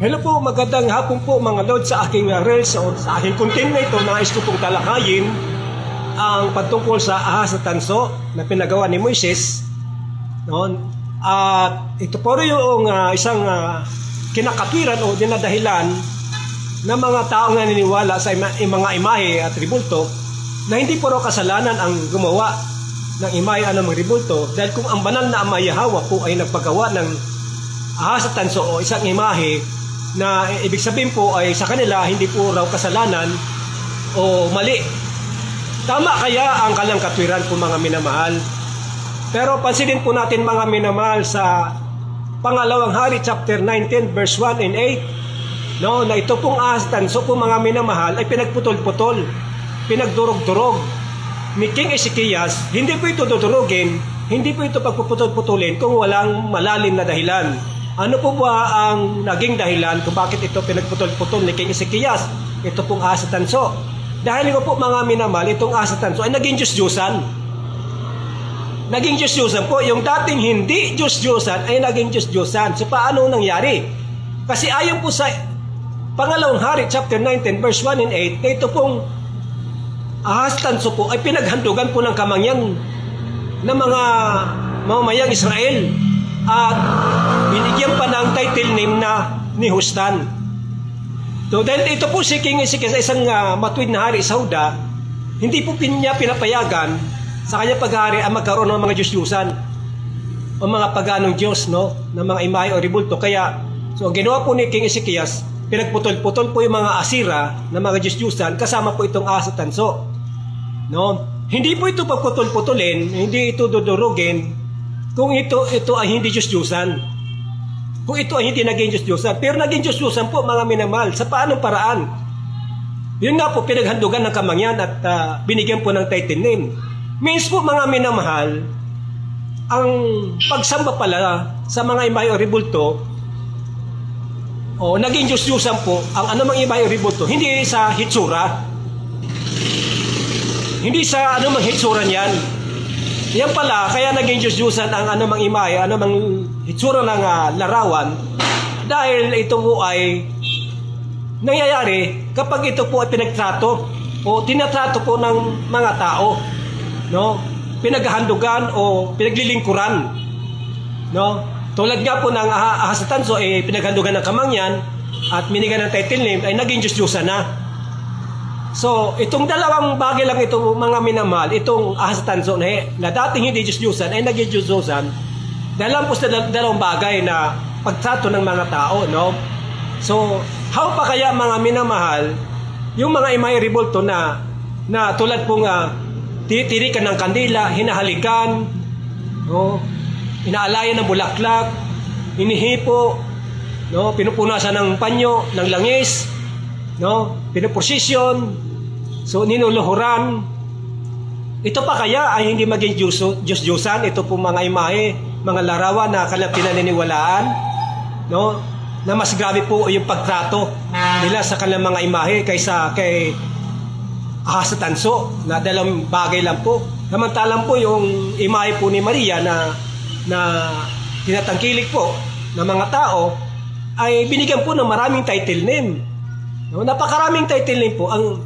Hello po, magandang hapon po mga Lord sa aking reels o sa aking content na ito. Nais ko pong talakayin ang patungkol sa ahas na tanso na pinagawa ni Moises. Noon. At ito po rin yung isang kinakatwiran o dinadahilan ng mga taong naniniwala sa mga imahe at ribulto na hindi po raw kasalanan ang gumawa ng imahe at ng ribulto, dahil kung ang banal na Ama Yahweh po ay nagpagawa ng ahas at tanso o isang imahe na ibig sabihin po ay sa kanila hindi po raw kasalanan o mali. Tama kaya ang kanilang katwiran po mga minamahal? Pero pansinin po natin mga minamahal sa Pangalawang Hari chapter 19 verse 1 and 8, no, na ito pong ahas at tanso po mga minamahal ay pinagputol-putol, pinagdurog-durog ni King Ezekias. Hindi po ito dudurugin, hindi po ito pagpuputol-putulin kung walang malalim na dahilan. Ano po ba ang naging dahilan kung bakit ito pinagputol-putol ni King Ezekias? Ito pong ahas at tanso. Dahil ko po mga minamahal, itong ahas at tanso ay naging Diyos-Diyusan. Naging Diyos-Diyusan po. Yung dating hindi Diyos-Diyusan ay naging Diyos-Diyusan. So paano nangyari? Kasi ayon po sa Pangalawang Hari chapter 19 verse 1 and 8, na ito pong ahas at tanso po ay pinaghandugan po ng kamangyan ng mga mamamayang Israel. At binigyan pa ng title name na Nehustan. So dahil ito po si King Ezekias, isang matuwid na hari sa Huda, hindi po niya pinapayagan sa kanya paghari ang magkaroon ng mga Diyos-Diyusan o mga paganong Diyos, no, ng mga imahe o ribulto. Kaya so ang ginawa po ni King Ezekias, pinagputol-putol po yung mga asira ng mga Diyos-Diyusan kasama po itong ahas at tanso, no. Hindi po ito pagputol-putulin, hindi ito dudurugin kung ito ay hindi Diyos-Diyusan. Kung ito ay hindi naging Diyos-Diyusan. Pero naging Diyos-Diyusan po mga minamahal. Sa paanong paraan? Yun nga po, pinaghandugan ng kamangyan at binigyan po ng title name. Means po mga minamahal, ang pagsamba pala sa mga imahe o ribulto, o naging Diyos-Diyusan po, ang anumang imahe o ribulto, hindi sa hitsura. Hindi sa anumang hitsura niyan. Yan pala, kaya naging Diyos-Diyusan ang anumang imahe, anumang hitsura ng larawan, dahil ito po ay nangyayari kapag ito po ay pinagtrato o tinatrato po ng mga tao, no? Pinaghahandugan o pinaglilingkuran, no? Tulad nga po ng ahas at tanso ay pinaghandugan ng kamangyan at binigyan ng title name ay naging Diyos-Diyusan na. So, itong dalawang bagay lang ito mga minamahal, itong ahas at tanso na dating hindi Diyos-Diyusan ay naging Diyos-Diyusan dahil lang po sa dalawang bagay na pagtrato ng mga tao, no? So, how pa kaya mga minamahal yung mga imahe ribulto na tulad pong titirikan ng kandila, hinahalikan, no? Inaalayan ng bulaklak, hinihipo, no? Pinupunasan ng panyo, ng langis, no? Pinuprosesyon, so ninuluhuran. Ito pa kaya ay hindi maging Diyos-Diyusan? Ito po mga imahe, mga larawan na kanilang pinaniniwalaan, no? Na mas grabe po yung pagtrato nila sa kanilang mga imahe kaysa kay ahas at tanso na dalawang bagay lang po. Samantalang po yung imahe po ni Maria na tinatangkilik po ng mga tao ay binigyan po ng maraming title name. No, napakaraming title name po ang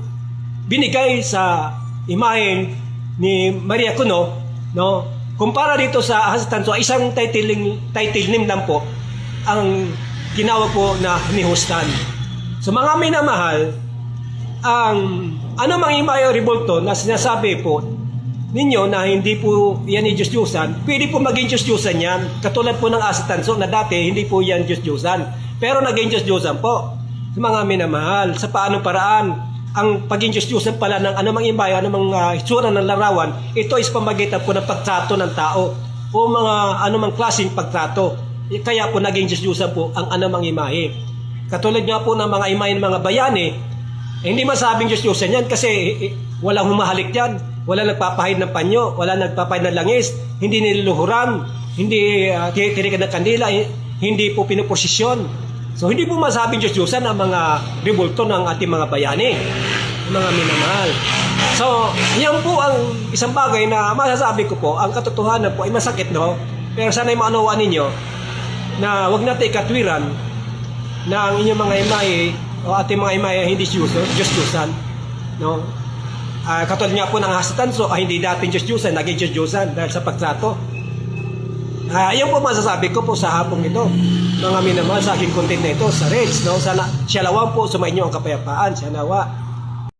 binigay sa imahe ni Maria Kuno, no? Kumpara dito sa ahas at tanso, isang title name lang po ang ginawag po na Nehustan. So mga minamahal, ang anumang imahe o ribulto na sinasabi po ninyo na hindi po yan ni Diyos-Diyusan, pwede po maging Diyos-Diyusan yan. Katulad po ng ahas at tanso na dati hindi po yan Diyos-Diyusan, pero naging Diyos-Diyusan po. Sa mga minamahal, sa paanong paraan ang paging Diyos-Diyusan pala ng anumang imahe, anumang hitsura ng larawan, ito is pamagitan po ng pagtrato ng tao o mga anumang klaseng pagtrato. Kaya po naging Diyos-Diyusan po ang anumang imahe. Katulad nga po ng mga imahe ng mga bayani, hindi masabing Diyos-Diyusan yan kasi walang humahalik yan, walang nagpapahid ng panyo, walang nagpapahid ng langis, hindi niluluhuran, hindi tirikan ng kandila, hindi po pinuprosesyon. So, hindi po masabing Diyos-Diyusan ang mga ribulto ng ating mga bayani, mga minamahal. So, yan po ang isang bagay na masasabi ko po, ang katotohanan po ay masakit, no? Pero sana ay maunawaan ninyo na wag natin ikatwiran na ang inyong mga imahe o ating mga imahe hindi Diyos-Diyosan. No? Katulad nga po ng Hasatanso, hindi dating Diyos-Diyosan, naging Diyos-Diyosan dahil sa pagtrato. Iyon po masasabi ko po sa hapong ito. Mga minamahal sa aking content na ito sa Reds. No? Sana siya lawan po sumainyo ang kapayapaan. Siya nawa